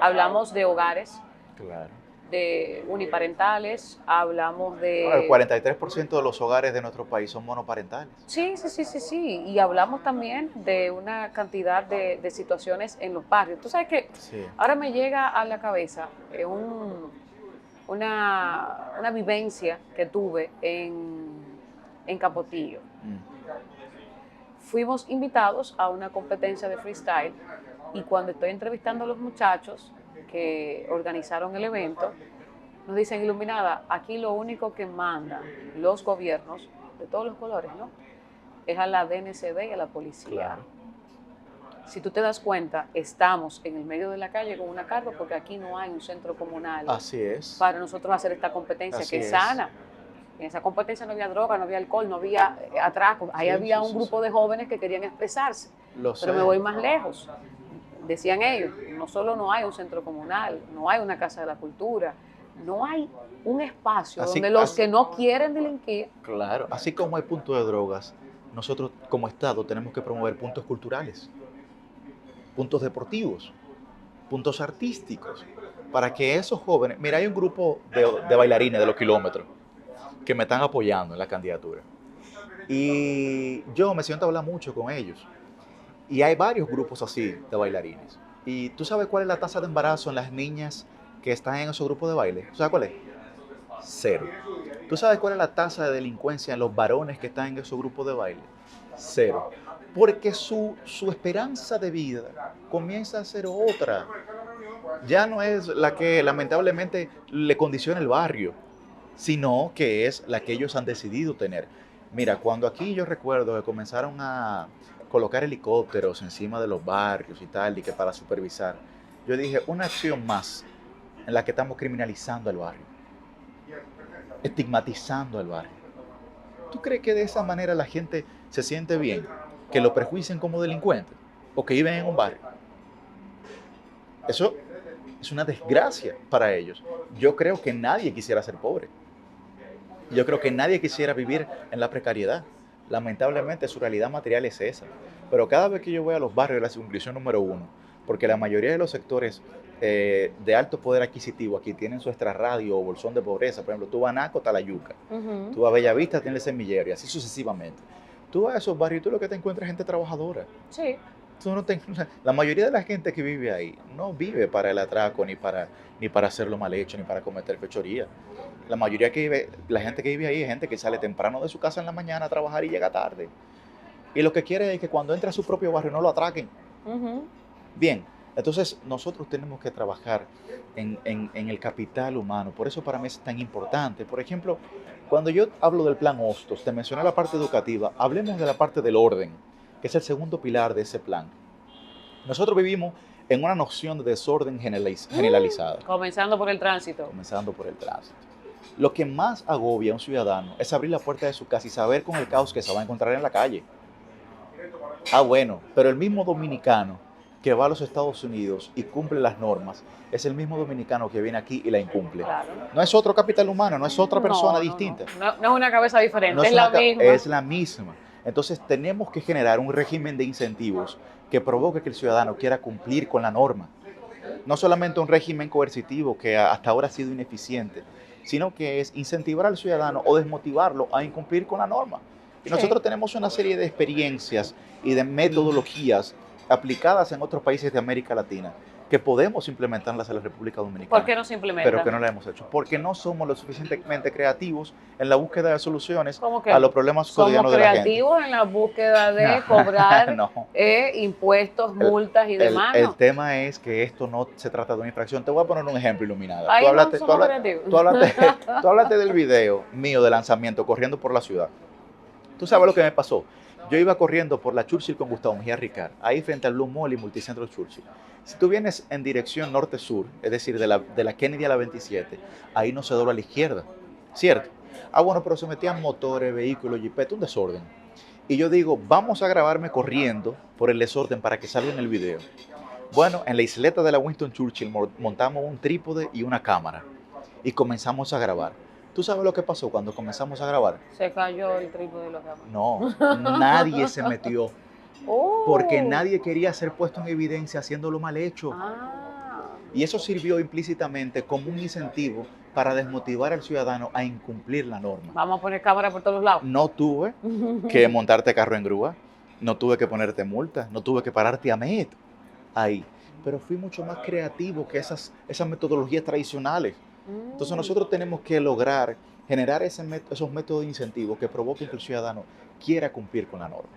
hablamos de hogares, claro, de uniparentales, hablamos de... Bueno, el 43% de los hogares de nuestro país son monoparentales. Sí. Y hablamos también de una cantidad de situaciones en los barrios. Tú sabes que ahora me llega a la cabeza una vivencia que tuve en Capotillo. Fuimos invitados a una competencia de freestyle y cuando estoy entrevistando a los muchachos que organizaron el evento, nos dicen, Iluminada, aquí lo único que mandan los gobiernos, de todos los colores, ¿no?, es a la DNCD y a la policía. Claro. Si tú te das cuenta, estamos en el medio de la calle con una carpa porque aquí no hay un centro comunal. Así es. Para nosotros hacer esta competencia Así que es es. sana. En esa competencia no había droga, no había alcohol, no había atraco. Ahí había un grupo de jóvenes que querían expresarse. Pero me voy más lejos. Decían ellos, no solo no hay un centro comunal, no hay una casa de la cultura, no hay un espacio donde los que no quieren delinquir. Claro, así como hay puntos de drogas, nosotros como Estado tenemos que promover puntos culturales, puntos deportivos, puntos artísticos, para que esos jóvenes... Mira, hay un grupo de bailarines de los kilómetros que me están apoyando en la candidatura. Y yo me siento a hablar mucho con ellos. Y hay varios grupos así de bailarines. ¿Y tú sabes cuál es la tasa de embarazo en las niñas que están en esos grupos de baile? ¿Tú sabes cuál es? 0. ¿Tú sabes cuál es la tasa de delincuencia en los varones que están en esos grupos de baile? Cero. Porque su esperanza de vida comienza a ser otra. Ya no es la que lamentablemente le condiciona el barrio, sino que es la que ellos han decidido tener. Mira, cuando aquí yo recuerdo que comenzaron a colocar helicópteros encima de los barrios y tal, y que para supervisar, yo dije, una acción más en la que estamos criminalizando al barrio, estigmatizando al barrio. ¿Tú crees que de esa manera la gente se siente bien? Que lo prejuicien como delincuentes o que viven en un barrio. Eso es una desgracia para ellos. Yo creo que nadie quisiera ser pobre. Yo creo que nadie quisiera vivir en la precariedad. Lamentablemente su realidad material es esa. Pero cada vez que yo voy a los barrios de la circunscripción número 1, porque la mayoría de los sectores de alto poder adquisitivo aquí tienen su extrarradio o bolsón de pobreza. Por ejemplo, tú vas a Naco, está la yuca. Tú vas a Bellavista, tienes el semillero y así sucesivamente. Tú vas a esos barrios y tú lo que te encuentras es gente trabajadora. Sí. La mayoría de la gente que vive ahí no vive para el atraco, ni para hacerlo mal hecho, ni para cometer fechoría. La gente que vive ahí es gente que sale temprano de su casa en la mañana a trabajar y llega tarde. Y lo que quiere es que cuando entre a su propio barrio no lo atraquen. Bien, entonces nosotros tenemos que trabajar en el capital humano. Por eso para mí es tan importante. Por ejemplo, cuando yo hablo del plan Hostos, te mencioné la parte educativa, hablemos de la parte del orden, que es el segundo pilar de ese plan. Nosotros vivimos en una noción de desorden generalizada. Comenzando por el tránsito. Comenzando por el tránsito. Lo que más agobia a un ciudadano es abrir la puerta de su casa y saber con el caos que se va a encontrar en la calle. Bueno, pero el mismo dominicano que va a los Estados Unidos y cumple las normas es el mismo dominicano que viene aquí y la incumple. Claro. No es otro capital humano, no es otra persona distinta. No es una cabeza diferente, No es la misma. Es la misma. Entonces tenemos que generar un régimen de incentivos que provoque que el ciudadano quiera cumplir con la norma. No solamente un régimen coercitivo que hasta ahora ha sido ineficiente, sino que es incentivar al ciudadano o desmotivarlo a incumplir con la norma. Y nosotros tenemos una serie de experiencias y de metodologías aplicadas en otros países de América Latina que podemos implementarlas en la República Dominicana. ¿Por qué no se implementa? Pero que no la hemos hecho. Porque no somos lo suficientemente creativos en la búsqueda de soluciones ¿Cómo que a los problemas cotidianos de la gente. Somos creativos en la búsqueda de cobrar No. Impuestos, multas y demás. El tema es que esto no se trata de una infracción. Te voy a poner un ejemplo, Iluminada. Ahí Tú hablaste del video mío de lanzamiento corriendo por la ciudad. ¿Tú sabes lo que me pasó? Yo iba corriendo por la Churchill con Gustavo Mejía Ricard, ahí frente al Blue Mall y Multicentro Churchill. Si tú vienes en dirección norte-sur, es decir, de la Kennedy a la 27, ahí no se dobla a la izquierda, ¿cierto? Bueno, pero se metían motores, vehículos, jipetes, un desorden. Y yo digo, vamos a grabarme corriendo por el desorden para que salga en el video. Bueno, en la isleta de la Winston Churchill montamos un trípode y una cámara y comenzamos a grabar. ¿Tú sabes lo que pasó cuando comenzamos a grabar? Se cayó el trípode de la cámara. No, nadie se metió. Porque nadie quería ser puesto en evidencia haciéndolo mal hecho. Y eso sirvió implícitamente como un incentivo para desmotivar al ciudadano a incumplir la norma. Vamos a poner cámara por todos lados. No tuve que montarte carro en grúa, no tuve que ponerte multa, no tuve que pararte a MET ahí. Pero fui mucho más creativo que esas metodologías tradicionales. Entonces nosotros tenemos que lograr generar esos métodos de incentivos que provoquen que el ciudadano quiera cumplir con la norma.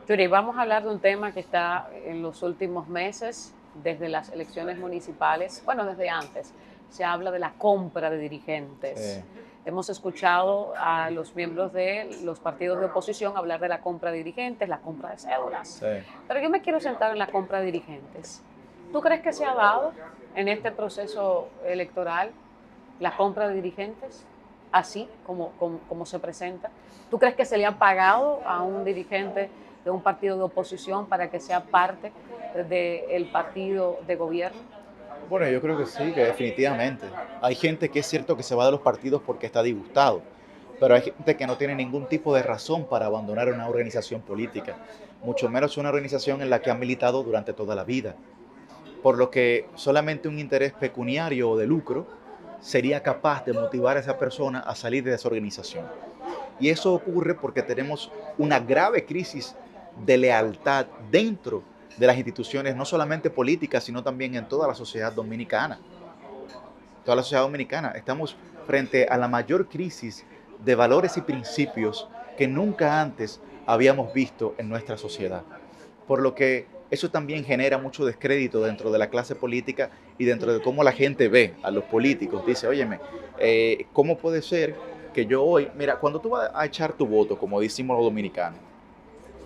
Yuri, vamos a hablar de un tema que está en los últimos meses, desde las elecciones municipales, bueno, desde antes, se habla de la compra de dirigentes. Hemos escuchado a los miembros de los partidos de oposición hablar de la compra de dirigentes, la compra de cédulas. Pero yo me quiero centrar en la compra de dirigentes. ¿Tú crees que se ha dado en este proceso electoral la compra de dirigentes, así como se presenta? ¿Tú crees que se le ha pagado a un dirigente de un partido de oposición para que sea parte del partido de gobierno? Bueno, yo creo que sí, que definitivamente. Hay gente que es cierto que se va de los partidos porque está disgustado, pero hay gente que no tiene ningún tipo de razón para abandonar una organización política, mucho menos una organización en la que ha militado durante toda la vida. Por lo que solamente un interés pecuniario o de lucro sería capaz de motivar a esa persona a salir de esa organización. Y eso ocurre porque tenemos una grave crisis de lealtad dentro de las instituciones, no solamente políticas, sino también en toda la sociedad dominicana. Toda la sociedad dominicana. Estamos frente a la mayor crisis de valores y principios que nunca antes habíamos visto en nuestra sociedad. Por lo que eso también genera mucho descrédito dentro de la clase política y dentro de cómo la gente ve a los políticos. Dice, óyeme, ¿cómo puede ser que yo hoy, mira, cuando tú vas a echar tu voto, como decimos los dominicanos,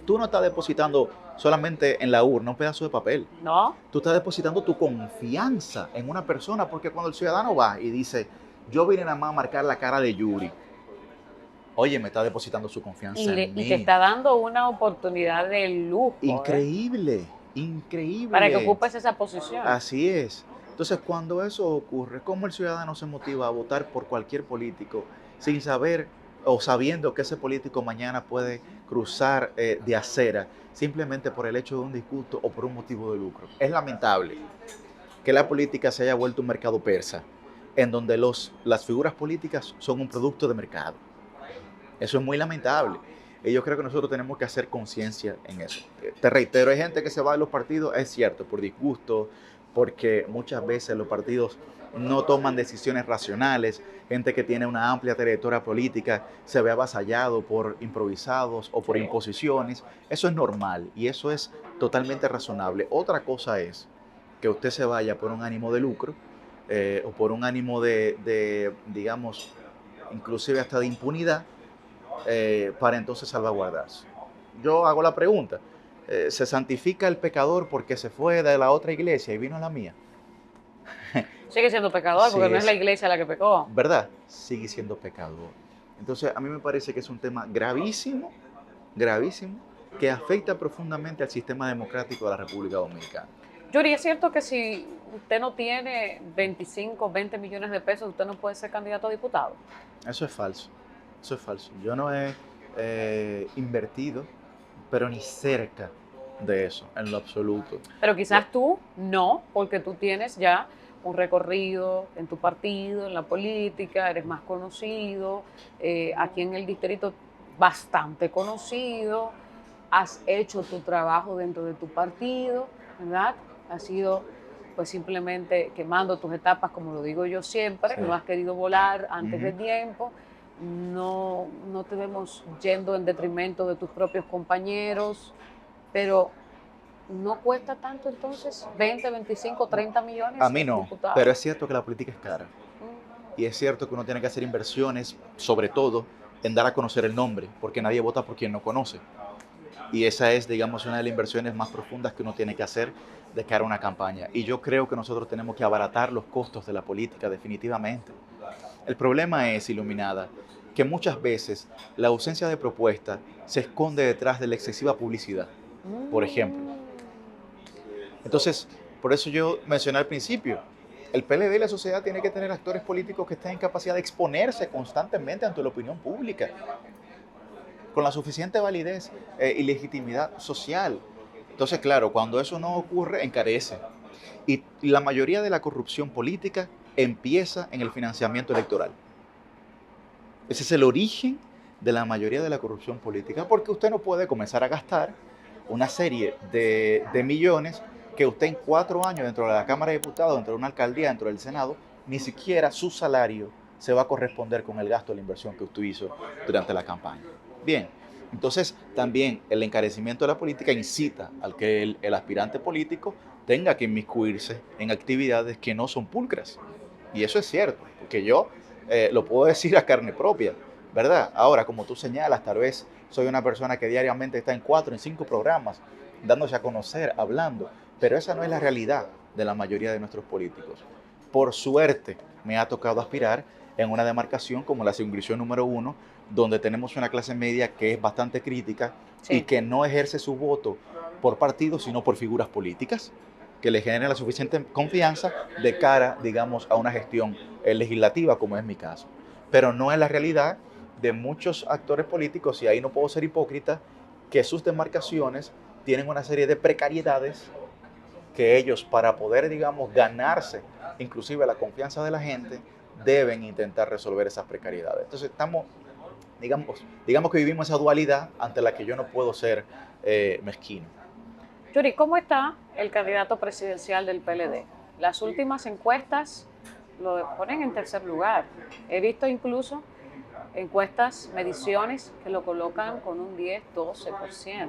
tú no estás depositando solamente en la urna un pedazo de papel. ¿No? Tú estás depositando tu confianza en una persona, porque cuando el ciudadano va y dice, yo vine nada más a marcar la cara de Yuri, oye, me está depositando su confianza en Y te mí. está dando una oportunidad de lujo, ¿eh? Increíble, increíble. Para que ocupes esa posición. Así es. Entonces, cuando eso ocurre, ¿cómo el ciudadano se motiva a votar por cualquier político sin saber o sabiendo que ese político mañana puede cruzar de acera simplemente por el hecho de un disgusto o por un motivo de lucro? Es lamentable que la política se haya vuelto un mercado persa, en donde las figuras políticas son un producto de mercado. Eso es muy lamentable. Y yo creo que nosotros tenemos que hacer conciencia en eso. Te reitero, hay gente que se va de los partidos, es cierto, por disgusto, porque muchas veces los partidos no toman decisiones racionales, gente que tiene una amplia trayectoria política se ve avasallado por improvisados o por Sí. imposiciones. Eso es normal y eso es totalmente razonable. Otra cosa es que usted se vaya por un ánimo de lucro o por un ánimo digamos, inclusive hasta de impunidad, para entonces salvaguardarse. Yo hago la pregunta, ¿se santifica el pecador porque se fue de la otra iglesia y vino a la mía? Sigue siendo pecador porque Sí, no es la iglesia la que pecó. ¿verdad? Sigue siendo pecador. Entonces, a mí me parece que es un tema gravísimo, gravísimo, que afecta profundamente al sistema democrático de la República Dominicana. Yuri, ¿es cierto que si usted no tiene 25, 20 millones de pesos, usted no puede ser candidato a diputado? Eso es falso. Eso es falso. Yo no he invertido, pero ni cerca de eso, en lo absoluto. Pero quizás tú no, porque tú tienes ya un recorrido en tu partido, en la política, eres más conocido, aquí en el distrito bastante conocido, has hecho tu trabajo dentro de tu partido, ¿verdad? Has ido pues simplemente quemando tus etapas, como lo digo yo siempre, Sí. no has querido volar antes de Ujú. tiempo, no te vemos yendo en detrimento de tus propios compañeros, pero ¿no cuesta tanto entonces 20, 25, 30 millones A mí ser no, diputado? pero es cierto que la política es cara. Mm, Y es cierto que uno tiene que hacer inversiones, sobre todo en dar a conocer el nombre, porque nadie vota por quien no conoce. Y esa es, digamos, una de las inversiones más profundas que uno tiene que hacer de cara a una campaña. Y yo creo que nosotros tenemos que abaratar los costos de la política, definitivamente. El problema es, Iluminada, que muchas veces la ausencia de propuesta se esconde detrás de la excesiva publicidad, por ejemplo. Entonces, por eso yo mencioné al principio, el PLD y la sociedad tiene que tener actores políticos que estén en capacidad de exponerse constantemente ante la opinión pública, con la suficiente validez y legitimidad social. Entonces, claro, cuando eso no ocurre, encarece. Y la mayoría de la corrupción política empieza en el financiamiento electoral. Ese es el origen de la mayoría de la corrupción política, porque usted no puede comenzar a gastar una serie de millones que usted en 4 años dentro de la Cámara de Diputados, dentro de una alcaldía, dentro del Senado, ni siquiera su salario se va a corresponder con el gasto de la inversión que usted hizo durante la campaña. Bien, entonces también el encarecimiento de la política incita al que el aspirante político tenga que inmiscuirse en actividades que no son pulcras. Y eso es cierto, porque yo lo puedo decir a carne propia, ¿verdad? Ahora, como tú señalas, tal vez soy una persona que diariamente está en 4, en 5 programas, dándose a conocer, hablando, pero esa no es la realidad de la mayoría de nuestros políticos. Por suerte, me ha tocado aspirar en una demarcación como la circunscripción número 1, donde tenemos una clase media que es bastante crítica y sí. que no ejerce su voto por partidos, sino por figuras políticas que le generen la suficiente confianza de cara, digamos, a una gestión legislativa, como es mi caso. Pero no es la realidad de muchos actores políticos, y ahí no puedo ser hipócrita, que sus demarcaciones tienen una serie de precariedades que ellos, para poder, digamos, ganarse inclusive la confianza de la gente, deben intentar resolver esas precariedades. Entonces estamos, digamos que vivimos esa dualidad ante la que yo no puedo ser mezquino. Yuri, ¿cómo está el candidato presidencial del PLD? Las últimas encuestas lo ponen en tercer lugar. He visto incluso encuestas, mediciones que lo colocan con un 10-12%.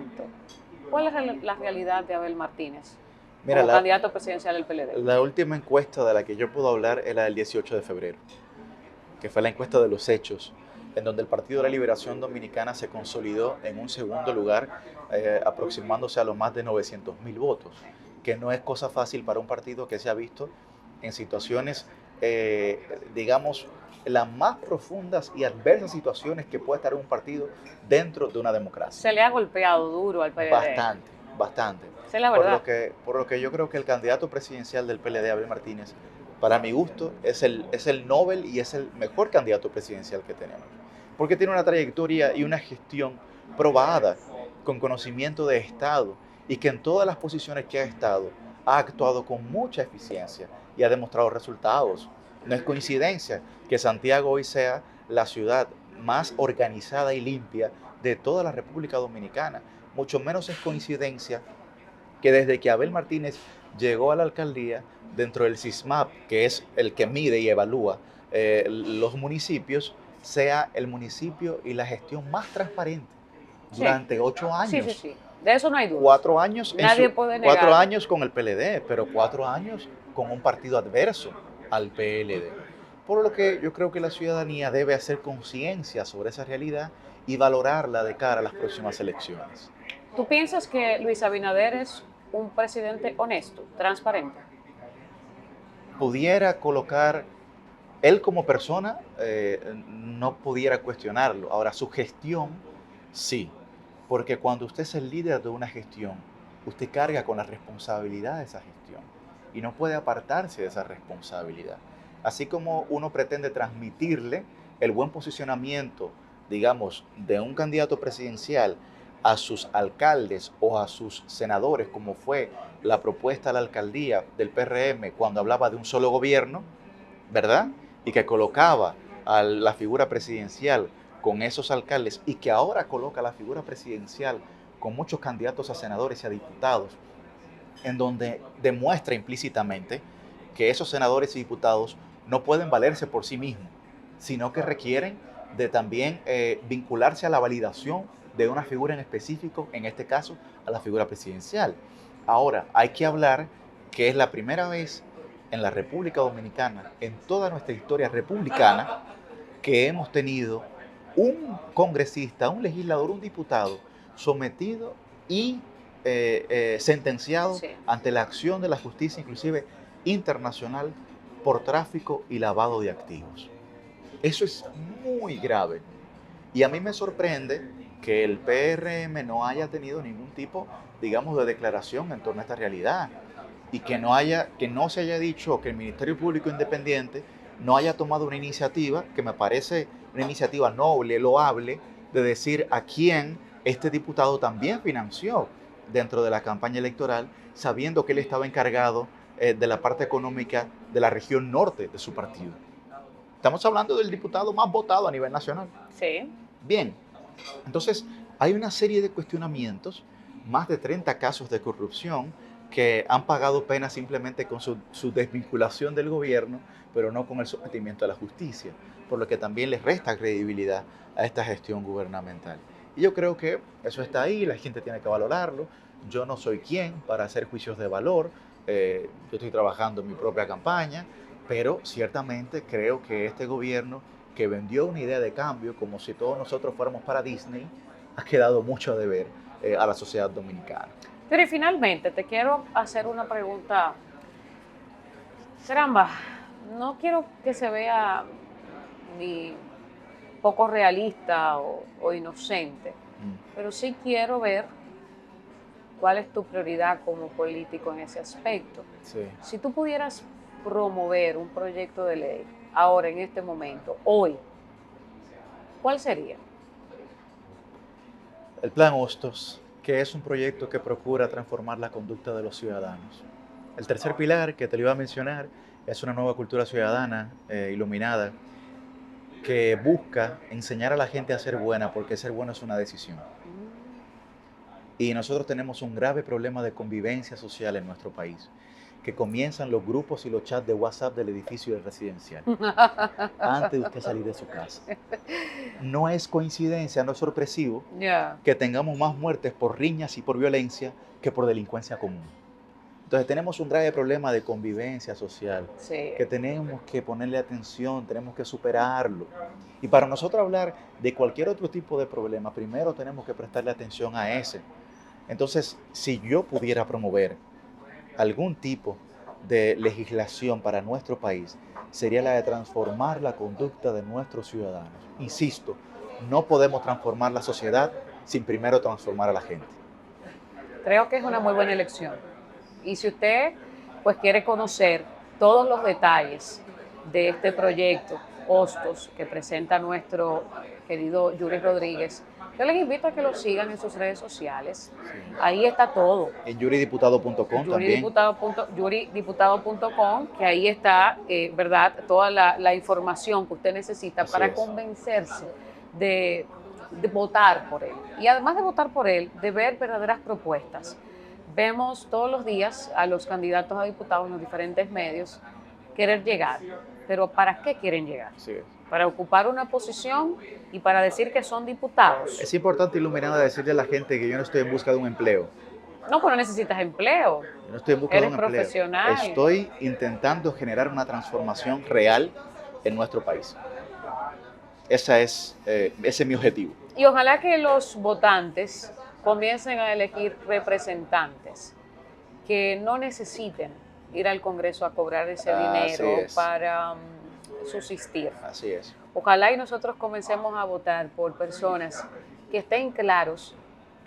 ¿Cuál es la realidad de Abel Martínez Mira, como candidato presidencial del PLD? la última encuesta de la que yo puedo hablar es la del 18 de febrero, que fue la encuesta de los hechos, en donde el Partido de la Liberación Dominicana se consolidó en un segundo lugar, aproximándose a los más de 900.000 votos, que no es cosa fácil para un partido que se ha visto en situaciones, digamos, las más profundas y adversas situaciones que puede estar un partido dentro de una democracia. Se le ha golpeado duro al PLD. Bastante, bastante. Esa es la verdad. Por lo que yo creo que el candidato presidencial del PLD, Abel Martínez, para mi gusto, es el Nobel y es el mejor candidato presidencial que tenemos. Porque tiene una trayectoria y una gestión probada, con conocimiento de Estado, y que en todas las posiciones que ha estado, ha actuado con mucha eficiencia y ha demostrado resultados. No es coincidencia que Santiago hoy sea la ciudad más organizada y limpia de toda la República Dominicana. Mucho menos es coincidencia que desde que Abel Martínez llegó a la alcaldía, dentro del SISMAP, que es el que mide y evalúa los municipios, sea el municipio y la gestión más transparente durante 8 años. Sí, sí, sí. De eso no hay duda. 4 años, Nadie puede negar. 4 años con el PLD, pero 4 años con un partido adverso al PLD. Por lo que yo creo que la ciudadanía debe hacer conciencia sobre esa realidad y valorarla de cara a las próximas elecciones. ¿Tú piensas que Luis Abinader es un presidente honesto, transparente? Pudiera colocar, él como persona, no pudiera cuestionarlo. Ahora, su gestión, sí. Porque cuando usted es el líder de una gestión, usted carga con la responsabilidad de esa gestión y no puede apartarse de esa responsabilidad. Así como uno pretende transmitirle el buen posicionamiento, digamos, de un candidato presidencial a sus alcaldes o a sus senadores, como fue la propuesta a la alcaldía del PRM cuando hablaba de un solo gobierno, ¿verdad? Y que colocaba a la figura presidencial con esos alcaldes y que ahora coloca la figura presidencial con muchos candidatos a senadores y a diputados, en donde demuestra implícitamente que esos senadores y diputados no pueden valerse por sí mismos, sino que requieren de también vincularse a la validación de una figura en específico, en este caso a la figura presidencial. Ahora, hay que hablar que es la primera vez en la República Dominicana, en toda nuestra historia republicana, que hemos tenido un congresista, un legislador, un diputado sometido y sentenciado ante la acción de la justicia, inclusive internacional, por tráfico y lavado de activos. Eso es muy grave. Y a mí me sorprende que el PRM no haya tenido ningún tipo, digamos, de declaración en torno a esta realidad y que no se haya dicho, que el Ministerio Público Independiente no haya tomado una iniciativa, que me parece una iniciativa noble, loable, de decir a quién este diputado también financió dentro de la campaña electoral, sabiendo que él estaba encargado de la parte económica de la región norte de su partido. Estamos hablando del diputado más votado a nivel nacional. Sí. Bien, entonces hay una serie de cuestionamientos, más de 30 casos de corrupción que han pagado pena simplemente con su desvinculación del gobierno, pero no con el sometimiento a la justicia, por lo que también les resta credibilidad a esta gestión gubernamental. Y yo creo que eso está ahí, la gente tiene que valorarlo. Yo no soy quien para hacer juicios de valor, yo estoy trabajando en mi propia campaña, pero ciertamente creo que este gobierno, que vendió una idea de cambio como si todos nosotros fuéramos para Disney, ha quedado mucho a deber a la sociedad dominicana. Pero y finalmente te quiero hacer una pregunta. Caramba, no quiero que se vea ni poco realista o inocente, pero sí quiero ver cuál es tu prioridad como político en ese aspecto. Sí. Si tú pudieras promover un proyecto de ley ahora, en este momento, hoy, ¿cuál sería? El Plan Hostos, que es un proyecto que procura transformar la conducta de los ciudadanos. El tercer pilar, que te lo iba a mencionar, es una nueva cultura ciudadana iluminada que busca enseñar a la gente a ser buena, porque ser bueno es una decisión. Y nosotros tenemos un grave problema de convivencia social en nuestro país. que comienzan los grupos y los chats de WhatsApp del edificio residencial, antes de usted salir de su casa. No es coincidencia, no es sorpresivo Ya. que tengamos más muertes por riñas y por violencia que por delincuencia común. Entonces tenemos un grave problema de convivencia social Sí. que tenemos que ponerle atención, tenemos que superarlo. Y para nosotros hablar de cualquier otro tipo de problema, primero tenemos que prestarle atención a ese. Entonces, si yo pudiera promover algún tipo de legislación para nuestro país, sería la de transformar la conducta de nuestros ciudadanos. Insisto, no podemos transformar la sociedad sin primero transformar a la gente. Creo que es una muy buena elección. Y si usted pues quiere conocer todos los detalles de este proyecto Hostos que presenta nuestro querido Yuri Rodríguez, yo les invito a que lo sigan en sus redes sociales. Ahí está todo. En yuridiputado.com también. Yuridiputado.com, que ahí está, ¿verdad?, toda la información que usted necesita Así para es. convencerse de votar por él. Y además de votar por él, de ver verdaderas propuestas. Vemos todos los días a los candidatos a diputados en los diferentes medios querer llegar. Pero ¿para qué quieren llegar? Así es. Para ocupar una posición y para decir que son diputados. Es importante, Iluminada, decirle a la gente que yo no estoy en busca de un empleo. No, pero necesitas empleo. Yo no estoy en busca Eres de un empleo. profesional. Estoy intentando generar una transformación real en nuestro país. Ese es mi objetivo. Y ojalá que los votantes comiencen a elegir representantes que no necesiten ir al Congreso a cobrar ese Así dinero es. para subsistir. Así es. Ojalá y nosotros comencemos a votar por personas que estén claros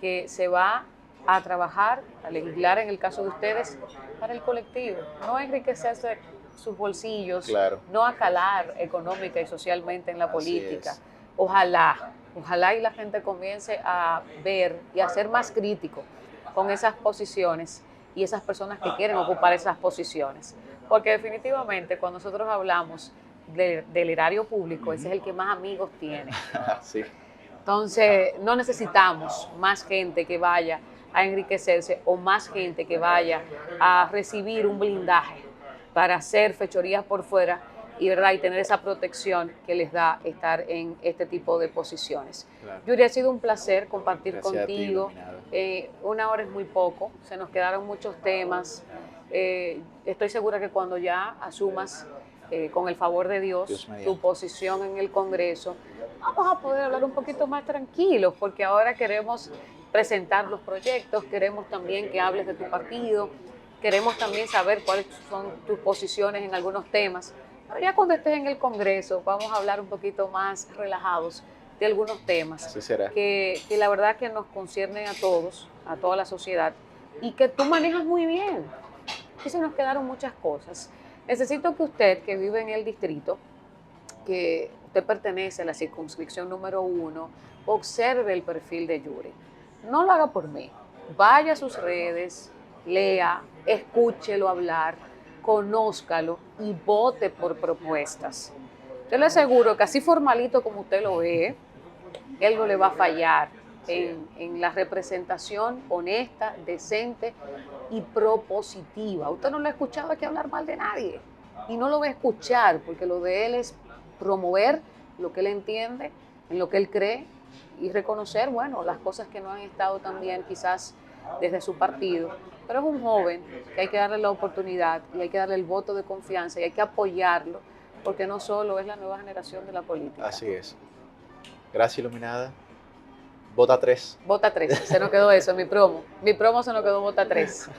que se va a trabajar, a legislar en el caso de ustedes, para el colectivo, no a enriquecerse sus bolsillos, Claro. no a calar económica y socialmente en la Así política. es. Ojalá y la gente comience a ver y a ser más crítico con esas posiciones y esas personas que quieren ocupar esas posiciones. Porque definitivamente cuando nosotros hablamos del erario público, ese es el que más amigos tiene. Sí. Entonces, no necesitamos más gente que vaya a enriquecerse o más gente que vaya a recibir un blindaje para hacer fechorías por fuera y, ¿verdad?, y tener esa protección que les da estar en este tipo de posiciones. Claro. Yuri, ha sido un placer compartir Gracias a ti, contigo. Iluminada. Una hora es muy poco, se nos quedaron muchos temas. Estoy segura que cuando ya asumas, con el favor de Dios Dios, mediante, tu posición en el Congreso, vamos a poder hablar un poquito más tranquilos, porque ahora queremos presentar los proyectos, queremos también que hables de tu partido, queremos también saber cuáles son tus posiciones en algunos temas. Pero ya cuando estés en el Congreso vamos a hablar un poquito más relajados de algunos temas Así será. que la verdad que nos conciernen a todos, a toda la sociedad, y que tú manejas muy bien. Aquí se nos quedaron muchas cosas. Necesito que usted, que vive en el distrito, que usted pertenece a la circunscripción número 1, observe el perfil de Yuri. No lo haga por mí. Vaya a sus redes, lea, escúchelo hablar, conózcalo y vote por propuestas. Yo le aseguro que así formalito como usted lo ve, él no le va a fallar en la representación honesta, decente y propositiva. Usted no lo ha escuchado aquí hablar mal de nadie y no lo va a escuchar porque lo de él es promover lo que él entiende, en lo que él cree y reconocer, bueno, las cosas que no han estado tan bien quizás desde su partido. Pero es un joven que hay que darle la oportunidad y hay que darle el voto de confianza y hay que apoyarlo porque no solo es la nueva generación de la política. Así es. Gracias, Iluminada. Vota 3. Vota 3, se nos quedó eso, mi promo. Mi promo se nos quedó vota 3.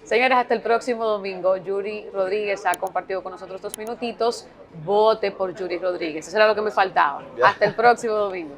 Señores, hasta el próximo domingo. Yuri Rodríguez ha compartido con nosotros 2 minutitos. Vote por Yuri Rodríguez. Eso era lo que me faltaba. Ya. Hasta el próximo domingo.